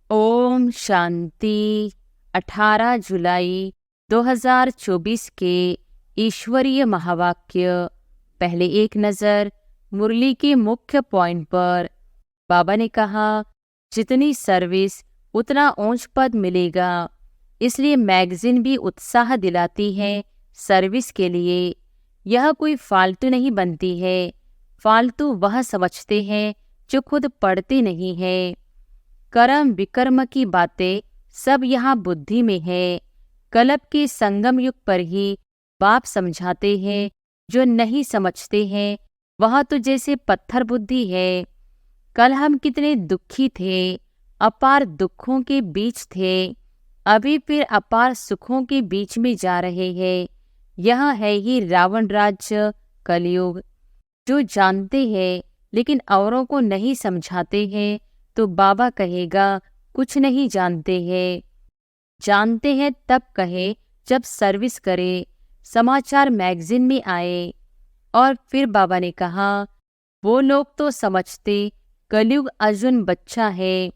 ओम शांति। 18 जुलाई 2024 के ईश्वरीय महावाक्य। पहले एक नज़र मुरली के मुख्य पॉइंट पर। बाबा ने कहा, जितनी सर्विस उतना ऊंच पद मिलेगा। इसलिए मैगजीन भी उत्साह दिलाती है सर्विस के लिए। यह कोई फालतू नहीं बनती है। फालतू वह समझते हैं जो खुद पढ़ते नहीं है। कर्म विकर्म की बातें सब यहाँ बुद्धि में है। कल्प के संगम युग पर ही बाप समझाते हैं। जो नहीं समझते हैं वह तो जैसे पत्थर बुद्धि है। कल हम कितने दुखी थे, अपार दुखों के बीच थे। अभी फिर अपार सुखों के बीच में जा रहे हैं। यह है ही रावण राज्य कलयुग। जो जानते हैं लेकिन औरों को नहीं समझाते हैं तो बाबा कहेगा कुछ नहीं जानते हैं। जानते हैं तब कहे जब सर्विस करे, समाचार मैगजीन में आए। और फिर बाबा ने कहा, वो लोग तो समझते कलयुग अर्जुन बच्चा है।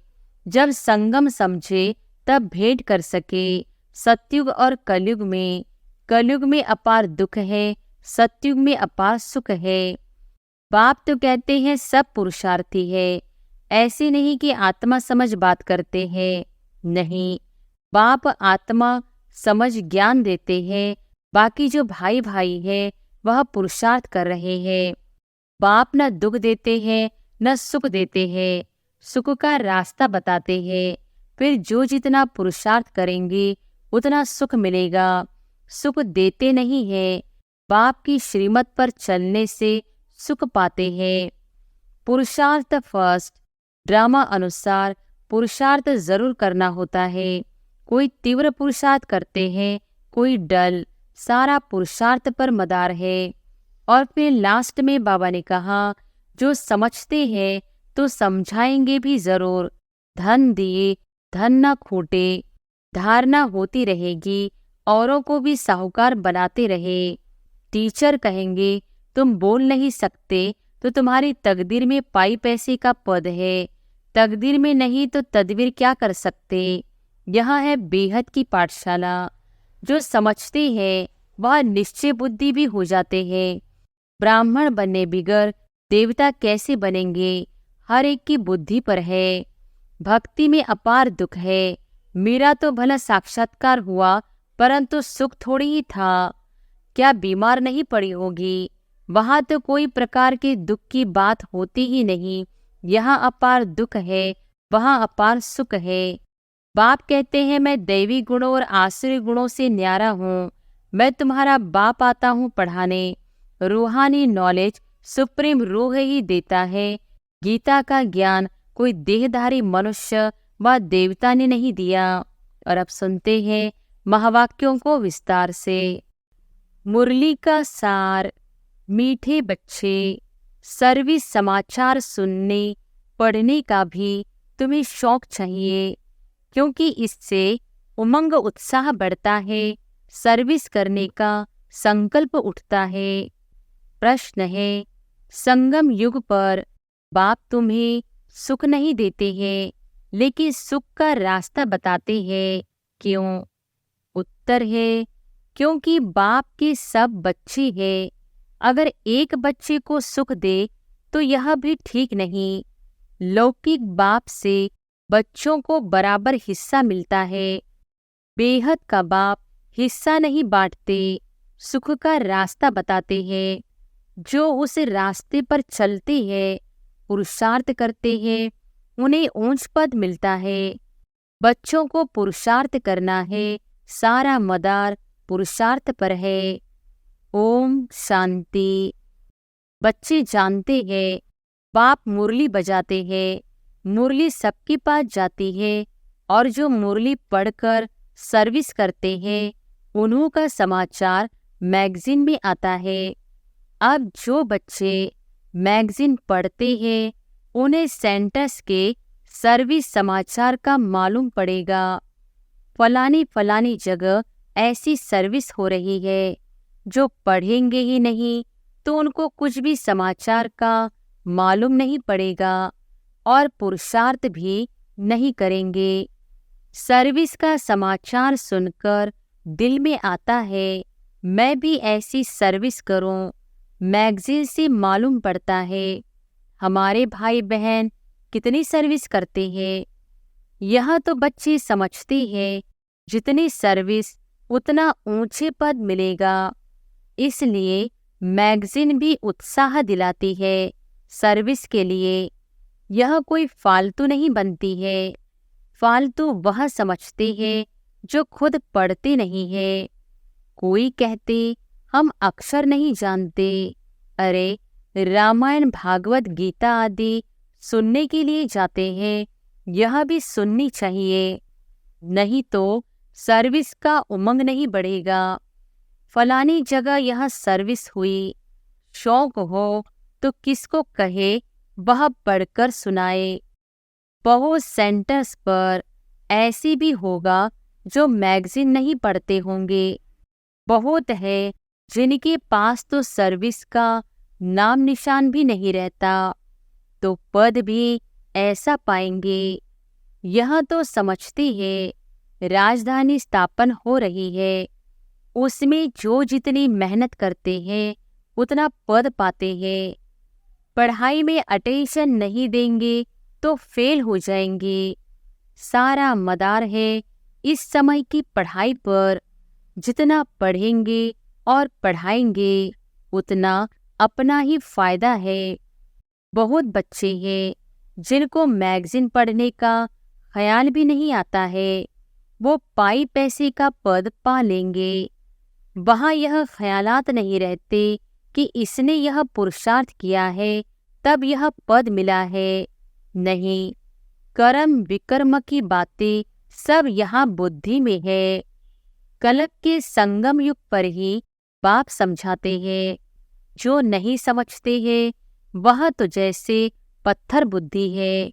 जब संगम समझे तब भेंट कर सके सतयुग और कलयुग में। कलयुग में अपार दुख है, सतयुग में अपार सुख है। बाप तो कहते हैं सब पुरुषार्थी है। ऐसे नहीं कि आत्मा समझ बात करते हैं, नहीं। बाप आत्मा समझ ज्ञान देते हैं। बाकी जो भाई भाई है वह पुरुषार्थ कर रहे हैं। बाप न दुख देते हैं न सुख देते हैं, सुख का रास्ता बताते हैं। फिर जो जितना पुरुषार्थ करेंगे उतना सुख मिलेगा। सुख देते नहीं है, बाप की श्रीमत पर चलने से सुख पाते हैं। पुरुषार्थ फर्स्ट। ड्रामा अनुसार पुरुषार्थ जरूर करना होता है। कोई तीव्र पुरुषार्थ करते हैं, कोई डल। सारा पुरुषार्थ पर मदार है। और फिर लास्ट में बाबा ने कहा, जो समझते हैं तो समझाएंगे भी जरूर। धन दिए धन न खूटे। धारणा होती रहेगी, औरों को भी साहूकार बनाते रहे। टीचर कहेंगे तुम बोल नहीं सकते तो तुम्हारी तकदीर में पाई पैसे का पद है। तकदीर में नहीं तो तदबीर क्या कर सकते। यह है बेहद की पाठशाला। जो समझते हैं वह निश्चय बुद्धि भी हो जाते हैं। ब्राह्मण बनने बिगर देवता कैसे बनेंगे, हर एक की बुद्धि पर है। भक्ति में अपार दुख है। मेरा तो भला साक्षात्कार हुआ परंतु सुख थोड़ी ही था। क्या बीमार नहीं पड़ी होगी। वहां तो कोई प्रकार के दुख की बात होती ही नहीं। यहाँ अपार दुख है, वहाँ अपार सुख है। बाप कहते हैं मैं दैवी गुणों और आसुरी गुणों से न्यारा हूँ। मैं तुम्हारा बाप आता हूँ पढ़ाने। रूहानी नॉलेज सुप्रीम रूह ही देता है। गीता का ज्ञान कोई देहधारी मनुष्य व देवता ने नहीं दिया। और अब सुनते हैं महावाक्यों को विस्तार से। मुरली का सार। मीठे बच्चे, सर्विस समाचार सुनने पढ़ने का भी तुम्हें शौक चाहिए, क्योंकि इससे उमंग उत्साह बढ़ता है। सर्विस करने का संकल्प उठता है। प्रश्न है, संगम युग पर बाप तुम्हें सुख नहीं देते हैं लेकिन सुख का रास्ता बताते हैं, क्यों? उत्तर है, क्योंकि बाप के सब बच्चे हैं। अगर एक बच्चे को सुख दे तो यह भी ठीक नहीं। लौकिक बाप से बच्चों को बराबर हिस्सा मिलता है। बेहद का बाप हिस्सा नहीं बांटते, सुख का रास्ता बताते हैं। जो उस रास्ते पर चलते हैं, पुरुषार्थ करते हैं, उन्हें ऊंच पद मिलता है। बच्चों को पुरुषार्थ करना है, सारा मदार पुरुषार्थ पर है। ओम शांति। बच्चे जानते हैं बाप मुरली बजाते हैं। मुरली सबके पास जाती है और जो मुरली पढ़कर सर्विस करते हैं उन्हों का समाचार मैगजीन में आता है। अब जो बच्चे मैगजीन पढ़ते हैं उन्हें सेंटर्स के सर्विस समाचार का मालूम पड़ेगा। फलानी फलानी जगह ऐसी सर्विस हो रही है। जो पढ़ेंगे ही नहीं तो उनको कुछ भी समाचार का मालूम नहीं पड़ेगा और पुरुषार्थ भी नहीं करेंगे। सर्विस का समाचार सुनकर दिल में आता है मैं भी ऐसी सर्विस करूं। मैगजीन से मालूम पड़ता है हमारे भाई बहन कितनी सर्विस करते हैं। यह तो बच्चे समझते हैं जितनी सर्विस उतना ऊंचे पद मिलेगा। इसलिए मैगजीन भी उत्साह दिलाती है सर्विस के लिए। यह कोई फालतू नहीं बनती है। फालतू वह समझते हैं जो खुद पढ़ते नहीं है। कोई कहते हम अक्षर नहीं जानते। अरे रामायण भागवत गीता आदि सुनने के लिए जाते हैं, यह भी सुननी चाहिए, नहीं तो सर्विस का उमंग नहीं बढ़ेगा। फलानी जगह यह सर्विस हुई, शौक हो तो किसको कहे वह पढ़कर सुनाए। बहुत सेंटर्स पर ऐसी भी होगा जो मैगजीन नहीं पढ़ते होंगे। बहुत है जिनके पास तो सर्विस का नाम निशान भी नहीं रहता, तो पद भी ऐसा पाएंगे। यह तो समझते हैं राजधानी स्थापन हो रही है, उसमें जो जितनी मेहनत करते हैं उतना पद पाते हैं। पढ़ाई में अटेंशन नहीं देंगे तो फेल हो जाएंगे। सारा मदार है इस समय की पढ़ाई पर। जितना पढ़ेंगे और पढ़ाएंगे उतना अपना ही फायदा है। बहुत बच्चे हैं जिनको मैगजीन पढ़ने का ख्याल भी नहीं आता है, वो पाई पैसे का पद पा लेंगे। वहाँ यह ख्यालात नहीं रहते कि इसने यह पुरुषार्थ किया है तब यह पद मिला है। नहीं, कर्म विकर्म की बातें सब यहाँ बुद्धि में है। कलप के संगम युग पर ही बाप समझाते हैं। जो नहीं समझते हैं वह तो जैसे पत्थर बुद्धि है।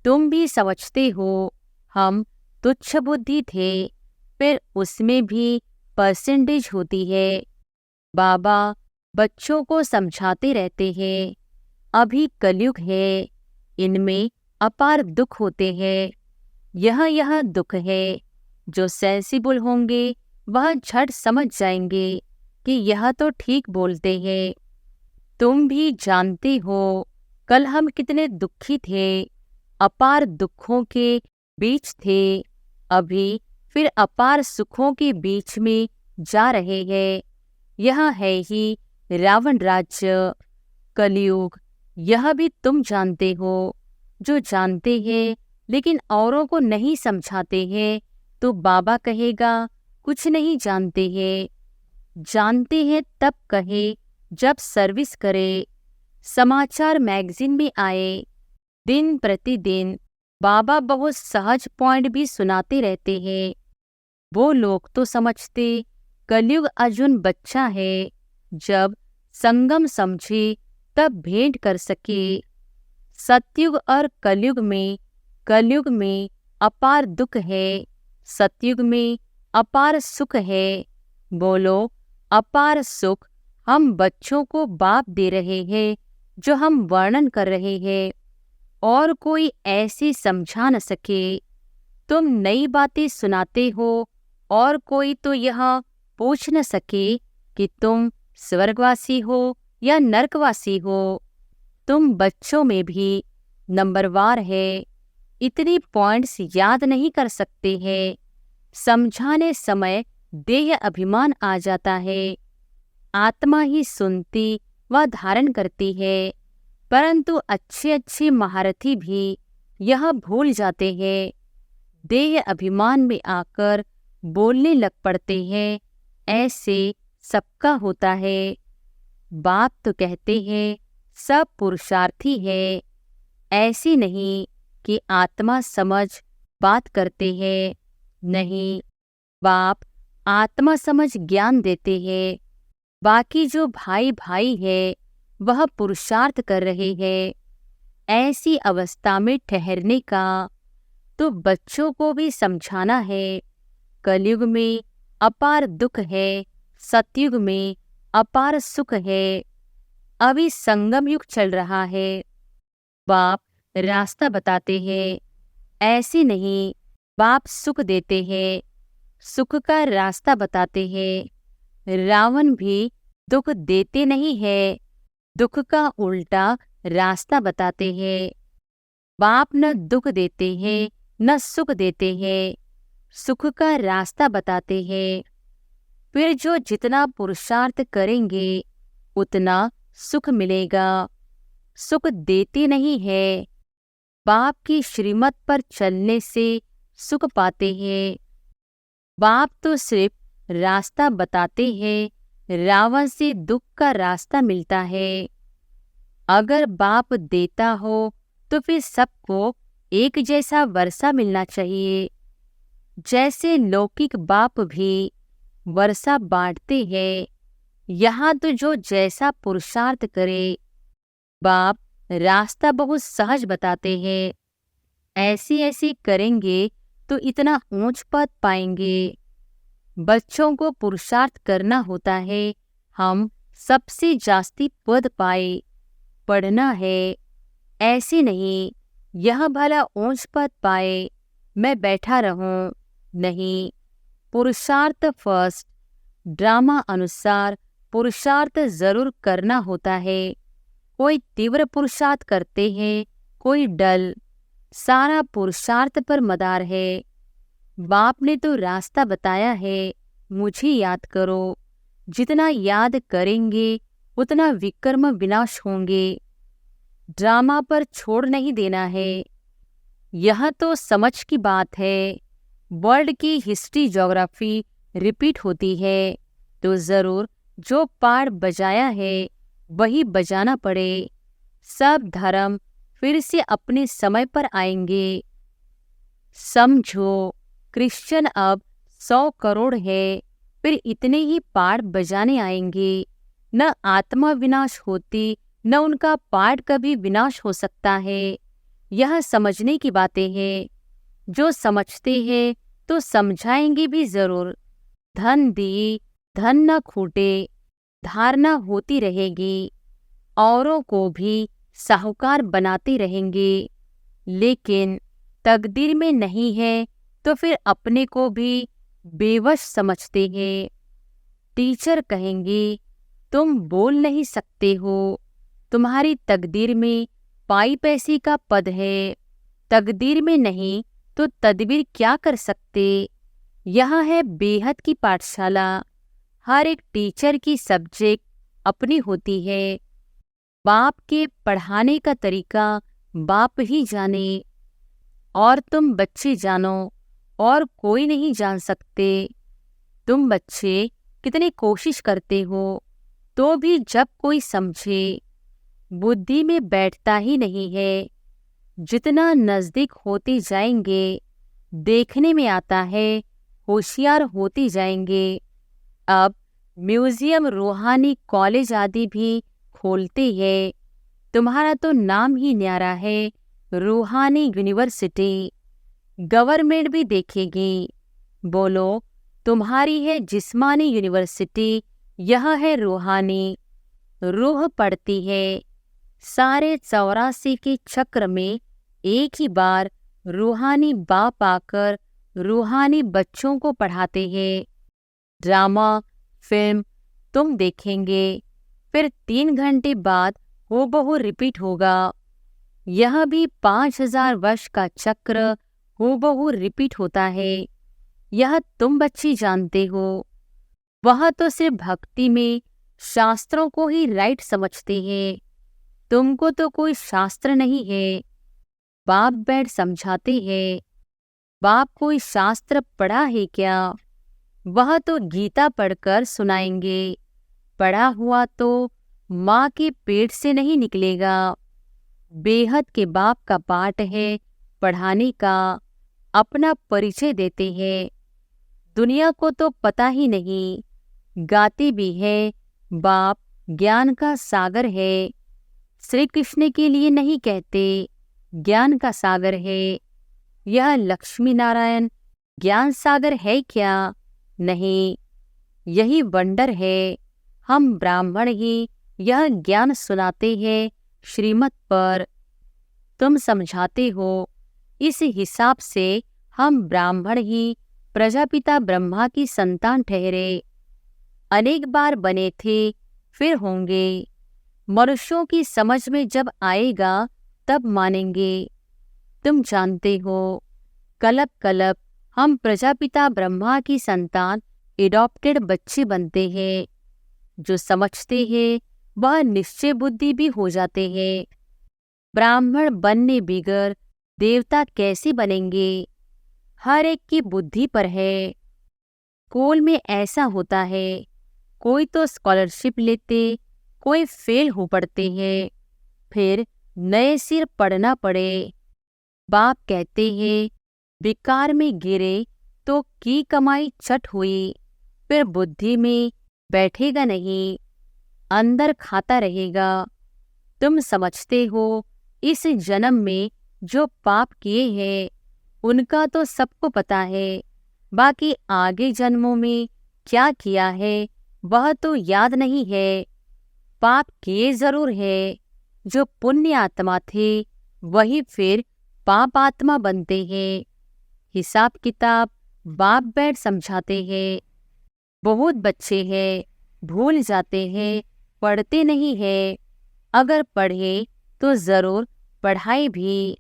तुम भी समझते हो हम तुच्छ बुद्धि थे, फिर उसमें भी परसेंटेज होती है। बाबा बच्चों को समझाते रहते हैं अभी कलयुग है, इनमें अपार दुख होते हैं। यह दुख है। जो सेंसिबल होंगे वह झट समझ जाएंगे कि यह तो ठीक बोलते हैं। तुम भी जानते हो कल हम कितने दुखी थे, अपार दुखों के बीच थे, अभी फिर अपार सुखों के बीच में जा रहे हैं। यह है ही रावण राज्य, कलयुग। यह भी तुम जानते हो। जो जानते हैं लेकिन औरों को नहीं समझाते हैं तो बाबा कहेगा कुछ नहीं जानते हैं। जानते हैं तब कहे जब सर्विस करे। समाचार मैगजीन में आए, दिन प्रतिदिन बाबा बहुत सहज पॉइंट भी सुनाते रहते हैं। वो लोग तो समझते कलयुग अर्जुन बच्चा है, जब संगम समझे तब भेंट कर सके। सतयुग और कलयुग में अपार दुख है, सतयुग में अपार सुख है। बोलो अपार सुख हम बच्चों को बाप दे रहे हैं जो हम वर्णन कर रहे हैं, और कोई ऐसे समझा न सके। तुम नई बातें सुनाते हो और कोई तो यह पूछ न सके कि तुम स्वर्गवासी हो या नरकवासी हो। तुम बच्चों में भी नंबरवार है, इतनी पॉइंट्स याद नहीं कर सकते हैं। समझाने समय देह अभिमान आ जाता है। आत्मा ही सुनती व धारण करती है, परंतु अच्छे अच्छे महारथी भी यह भूल जाते हैं। देह अभिमान में आकर बोलने लग पड़ते हैं। ऐसे सबका होता है। बाप तो कहते हैं सब पुरुषार्थी है, ऐसी नहीं कि आत्मा समझ बात करते हैं। नहीं, बाप आत्मा समझ ज्ञान देते हैं। बाकी जो भाई भाई है वह पुरुषार्थ कर रहे हैं। ऐसी अवस्था में ठहरने का तो बच्चों को भी समझाना है। कलयुग में अपार दुख है, सतयुग में अपार सुख है। अभी संगम युग चल रहा है। बाप रास्ता बताते हैं। ऐसे नहीं, बाप सुख देते हैं, सुख का रास्ता बताते हैं। रावण भी दुख देते नहीं है, दुख का उल्टा रास्ता बताते हैं। बाप न दुख देते हैं न सुख देते हैं, सुख का रास्ता बताते हैं। फिर जो जितना पुरुषार्थ करेंगे उतना सुख मिलेगा। सुख देते नहीं है, बाप की श्रीमत पर चलने से सुख पाते हैं। बाप तो सिर्फ रास्ता बताते हैं, रावण से दुख का रास्ता मिलता है। अगर बाप देता हो तो फिर सबको एक जैसा वर्षा मिलना चाहिए। जैसे लौकिक बाप भी वर्षा बांटते हैं, यहाँ तो जो जैसा पुरुषार्थ करे, बाप रास्ता बहुत सहज बताते हैं। ऐसे ऐसे करेंगे तो इतना ऊंच पद पाएंगे। बच्चों को पुरुषार्थ करना होता है, हम सबसे जास्ती पद पाए, पढ़ना है। ऐसे नहीं, यह भला ऊंच पद पाए, मैं बैठा रहूं, नहीं। पुरुषार्थ फर्स्ट। ड्रामा अनुसार पुरुषार्थ जरूर करना होता है। कोई तीव्र पुरुषार्थ करते हैं, कोई डल। सारा पुरुषार्थ पर मदार है। बाप ने तो रास्ता बताया है, मुझे याद करो। जितना याद करेंगे उतना विकर्म विनाश होंगे। ड्रामा पर छोड़ नहीं देना है। यह तो समझ की बात है। वर्ल्ड की हिस्ट्री ज्योग्राफी रिपीट होती है तो ज़रूर जो पाठ बजाया है वही बजाना पड़े। सब धर्म फिर से अपने समय पर आएंगे। समझो, क्रिश्चियन अब 100 करोड़ है, फिर इतने ही पाठ बजाने आएंगे। न आत्मा विनाश होती, न उनका पाठ कभी विनाश हो सकता है। यह समझने की बातें हैं। जो समझते हैं तो समझाएंगे भी जरूर। धन दी, धन न खूटे, धारणा होती रहेगी। औरों को भी साहूकार बनाते रहेंगे। लेकिन तकदीर में नहीं है तो फिर अपने को भी बेवश समझते हैं। टीचर कहेंगे, तुम बोल नहीं सकते हो, तुम्हारी तकदीर में पाई पैसे का पद है। तकदीर में नहीं तो तदबीर क्या कर सकते। यह है बेहद की पाठशाला। हर एक टीचर की सब्जेक्ट अपनी होती है। बाप के पढ़ाने का तरीका बाप ही जाने, और तुम बच्चे जानो, और कोई नहीं जान सकते। तुम बच्चे कितनी कोशिश करते हो तो भी जब कोई समझे, बुद्धि में बैठता ही नहीं है। जितना नज़दीक होते जाएंगे देखने में आता है, होशियार होते जाएंगे। अब म्यूजियम, रूहानी कॉलेज आदि भी खोलते हैं। तुम्हारा तो नाम ही न्यारा है, रूहानी यूनिवर्सिटी। गवर्नमेंट भी देखेगी। बोलो, तुम्हारी है जिस्मानी यूनिवर्सिटी, यह है रूहानी। रूह पड़ती है। सारे 84 के चक्र में एक ही बार रूहानी बाप आकर रूहानी बच्चों को पढ़ाते हैं। ड्रामा, फिल्म तुम देखेंगे, फिर 3 घंटे बाद हूबहू रिपीट होगा। यह भी 5000 वर्ष का चक्र हूबहू रिपीट होता है। यह तुम बच्चे जानते हो। वह तो सिर्फ भक्ति में शास्त्रों को ही राइट समझते हैं। तुमको तो कोई शास्त्र नहीं है। बाप बैठ समझाते हैं। बाप कोई शास्त्र पढ़ा है क्या? वह तो गीता पढ़कर सुनाएंगे। पढ़ा हुआ तो माँ के पेट से नहीं निकलेगा। बेहद के बाप का पाठ है पढ़ाने का। अपना परिचय देते हैं। दुनिया को तो पता ही नहीं। गाते भी है, बाप ज्ञान का सागर है। श्री कृष्ण के लिए नहीं कहते, ज्ञान का सागर है। यह लक्ष्मी नारायण ज्ञान सागर है क्या? नहीं, यही वंडर है। हम ब्राह्मण ही यह ज्ञान सुनाते हैं श्रीमत पर। तुम समझाते हो, इस हिसाब से हम ब्राह्मण ही प्रजापिता ब्रह्मा की संतान ठहरे। अनेक बार बने थे, फिर होंगे। मनुष्यों की समझ में जब आएगा तब मानेंगे। तुम जानते हो, कलप कलप हम प्रजापिता ब्रह्मा की संतान एडॉप्टेड बच्चे बनते हैं। जो समझते हैं वह निश्चय बुद्धि भी हो जाते हैं। ब्राह्मण बनने बिगर देवता कैसे बनेंगे? हर एक की बुद्धि पर है। स्कूल में ऐसा होता है, कोई तो स्कॉलरशिप लेते, कोई फेल हो पड़ते हैं, फिर नए सिर पढ़ना पड़े। बाप कहते हैं विकार में गिरे तो की कमाई चट हुई, फिर बुद्धि में बैठेगा नहीं, अंदर खाता रहेगा। तुम समझते हो इस जन्म में जो पाप किए हैं उनका तो सबको पता है, बाकी आगे जन्मों में क्या किया है वह तो याद नहीं है। पाप किए जरूर है। जो पुण्य आत्मा थे वही फिर पाप आत्मा बनते हैं। हिसाब किताब बाप बैठ समझाते हैं। बहुत बच्चे हैं, भूल जाते हैं, पढ़ते नहीं हैं। अगर पढ़े तो जरूर पढ़ाई भी।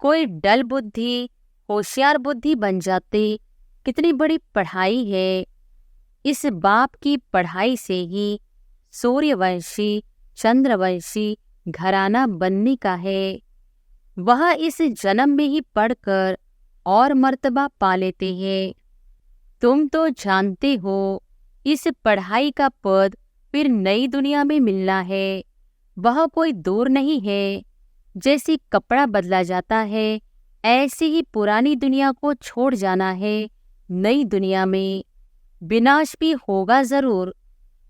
कोई डल बुद्धि होशियार बुद्धि बन जाते, कितनी बड़ी पढ़ाई है। इस बाप की पढ़ाई से ही सूर्यवंशी चंद्रवंशी घराना बनने का है। वह इस जन्म में ही पढ़कर और मर्तबा पा लेते हैं। तुम तो जानते हो इस पढ़ाई का पद फिर नई दुनिया में मिलना है। वह कोई दूर नहीं है। जैसे कपड़ा बदला जाता है ऐसे ही पुरानी दुनिया को छोड़ जाना है नई दुनिया में। विनाश भी होगा जरूर।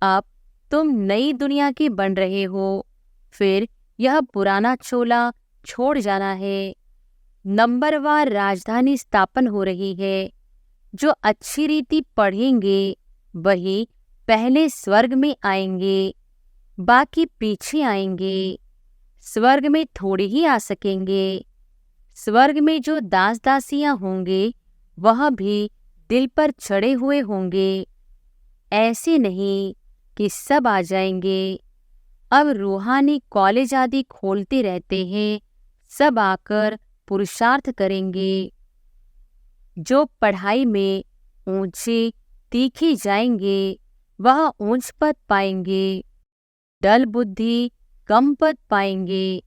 अब तुम नई दुनिया के बन रहे हो, फिर यह पुराना चोला छोड़ जाना है। नंबरवार राजधानी स्थापन हो रही है। जो अच्छी रीति पढ़ेंगे वही पहले स्वर्ग में आएंगे, बाकी पीछे आएंगे। स्वर्ग में थोड़ी ही आ सकेंगे। स्वर्ग में जो दास दासियां होंगे वह भी दिल पर चढ़े हुए होंगे। ऐसे नहीं कि सब आ जाएंगे। अब रूहानी कॉलेज आदि खोलते रहते हैं, सब आकर पुरुषार्थ करेंगे। जो पढ़ाई में ऊंचे तीखे जाएंगे वह ऊंच पद पाएंगे। डल बुद्धि कम पद पाएंगे।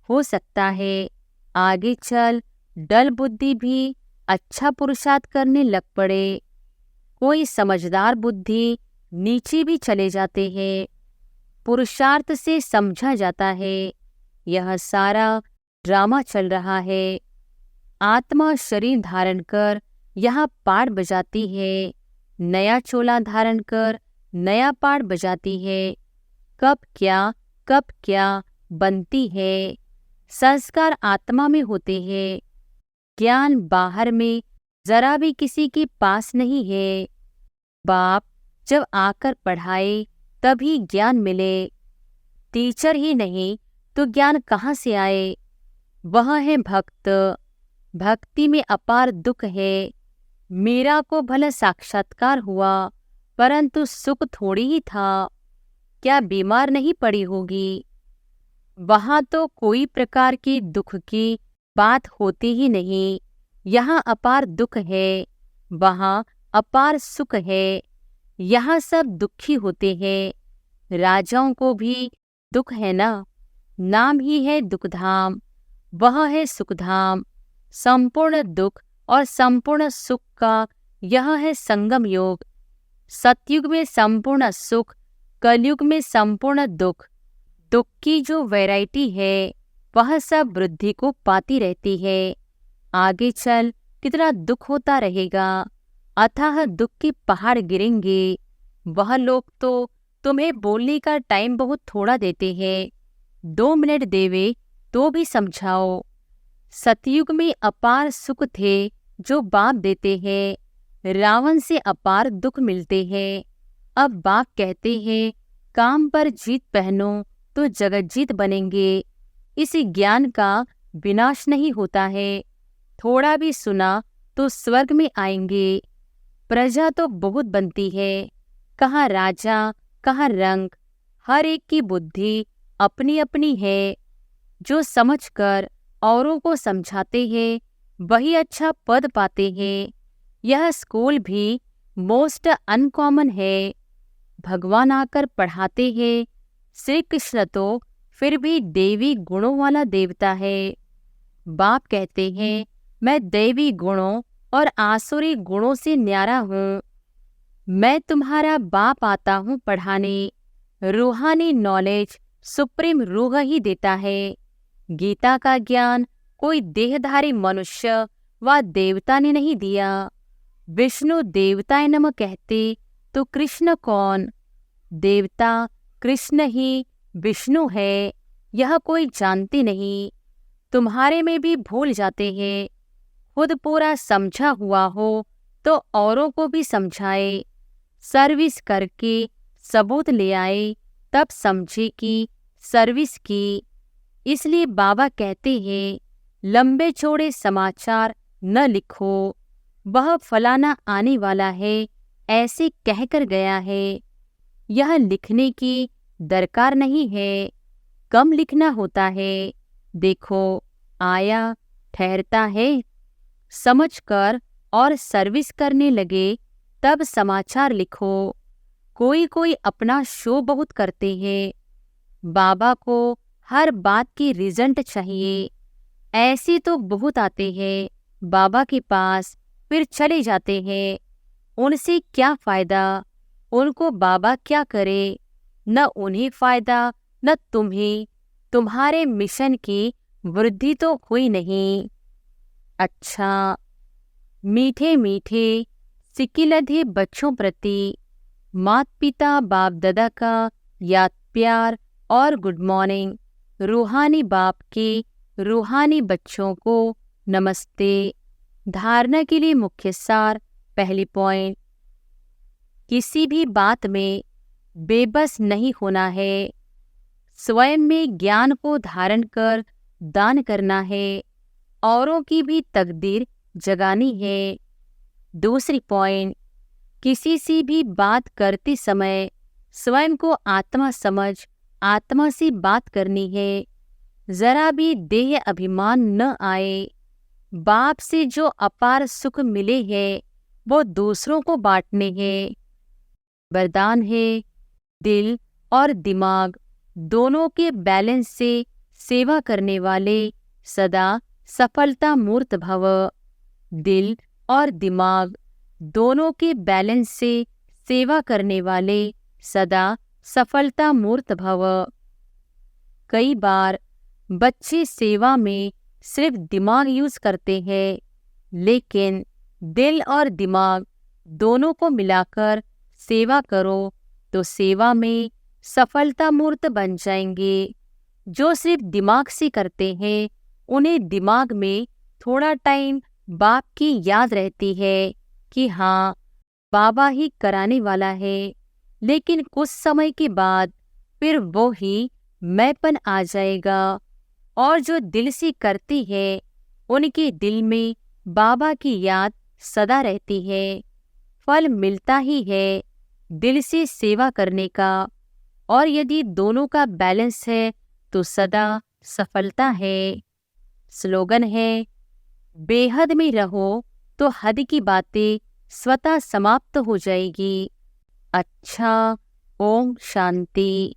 हो सकता है आगे चल डल बुद्धि भी अच्छा पुरुषार्थ करने लग पड़े। कोई समझदार बुद्धि नीचे भी चले जाते हैं। पुरुषार्थ से समझा जाता है यह सारा ड्रामा चल रहा है। आत्मा शरीर धारण कर यहाँ पाठ बजाती है, नया चोला धारण कर नया पाठ बजाती है। कब क्या बनती है। संस्कार आत्मा में होते हैं, ज्ञान बाहर में जरा भी किसी के पास नहीं है। बाप जब आकर पढ़ाए तभी ज्ञान मिले। टीचर ही नहीं तो ज्ञान कहाँ से आए। वह है भक्त। भक्ति में अपार दुख है। मीरा को भला साक्षात्कार हुआ, परंतु सुख थोड़ी ही था। क्या बीमार नहीं पड़ी होगी। वहाँ तो कोई प्रकार की दुख की बात होती ही नहीं। यहाँ अपार दुख है, वहाँ अपार सुख है। यहाँ सब दुखी होते हैं। राजाओं को भी दुख है ना, नाम ही है दुखधाम। वह है सुखधाम। संपूर्ण दुख और संपूर्ण सुख का यह है संगम योग। सतयुग में संपूर्ण सुख, कलयुग में संपूर्ण दुख। दुख की जो वैरायटी है वह सब वृद्धि को पाती रहती है। आगे चल कितना दुख होता रहेगा। अथाह दुख के पहाड़ गिरेंगे। वह लोग तो तुम्हें बोलने का टाइम बहुत थोड़ा देते हैं। 2 मिनट देवे तो भी समझाओ। सतयुग में अपार सुख थे जो बाप देते हैं। रावण से अपार दुख मिलते हैं। अब बाप कहते हैं काम पर जीत पहनो तो जगत जीत बनेंगे। इस ज्ञान का विनाश नहीं होता है। थोड़ा भी सुना तो स्वर्ग में आएंगे। प्रजा तो बहुत बनती है, कहाँ राजा, कहाँ रंग, हर एक की बुद्धि अपनी अपनी है। जो समझकर औरों को समझाते हैं वही अच्छा पद पाते हैं। यह स्कूल भी मोस्ट अनकॉमन है। भगवान आकर पढ़ाते हैं। श्री कृष्ण तो फिर भी देवी गुणों वाला देवता है। बाप कहते हैं मैं दैवी गुणों और आसुरी गुणों से न्यारा हूँ। मैं तुम्हारा बाप आता हूँ पढ़ाने। रूहानी नॉलेज सुप्रीम रूह ही देता है। गीता का ज्ञान कोई देहधारी मनुष्य व देवता ने नहीं दिया। विष्णु देवताय नमः कहते तो कृष्ण कौन? देवता कृष्ण ही विष्णु है, यह कोई जानते नहीं। तुम्हारे में भी भूल जाते हैं। खुद पूरा समझा हुआ हो तो औरों को भी समझाए। सर्विस करके सबूत ले आए तब समझे कि सर्विस की। इसलिए बाबा कहते हैं लंबे चौड़े समाचार न लिखो, वह फलाना आने वाला है ऐसे कहकर गया है। यह लिखने की दरकार नहीं है, कम लिखना होता है। देखो आया, ठहरता है। समझकर और सर्विस करने लगे तब समाचार लिखो। कोई कोई अपना शो बहुत करते हैं। बाबा को हर बात की रिजल्ट चाहिए। ऐसे तो बहुत आते हैं बाबा के पास, फिर चले जाते हैं। उनसे क्या फायदा? उनको बाबा क्या करे? न उन्हें फायदा न तुम्हें। तुम्हारे मिशन की वृद्धि तो हुई नहीं। अच्छा, मीठे मीठे सिकिलधे बच्चों प्रति माता पिता बाप दादा का याद प्यार और गुड मॉर्निंग। रूहानी बाप के रूहानी बच्चों को नमस्ते। धारणा के लिए मुख्य सार। पहली पॉइंट, किसी भी बात में बेबस नहीं होना है। स्वयं में ज्ञान को धारण कर दान करना है। औरों की भी तकदीर जगानी है। दूसरी पॉइंट, किसी से भी बात करते समय स्वयं को आत्मा समझ आत्मा से बात करनी है। जरा भी देह अभिमान न आए। बाप से जो अपार सुख मिले हैं वो दूसरों को बांटने हैं। वरदान है दिल और दिमाग दोनों के बैलेंस से सेवा करने वाले सदा सफलता मूर्त भव। दिल और दिमाग दोनों के बैलेंस से सेवा करने वाले सदा सफलता मूर्त भव। कई बार बच्चे सेवा में सिर्फ दिमाग यूज करते हैं, लेकिन दिल और दिमाग दोनों को मिलाकर सेवा करो तो सेवा में सफलता मूर्त बन जाएंगे। जो सिर्फ दिमाग से करते हैं उन्हें दिमाग में थोड़ा टाइम बाप की याद रहती है कि हाँ बाबा ही कराने वाला है, लेकिन कुछ समय के बाद फिर वो ही मैंपन आ जाएगा। और जो दिल से करती है उनके दिल में बाबा की याद सदा रहती है। फल मिलता ही है दिल से सेवा करने का। और यदि दोनों का बैलेंस है तो सदा सफलता है। स्लोगन है बेहद में रहो तो हद की बातें स्वतः समाप्त हो जाएगी। अच्छा, ओम शांति।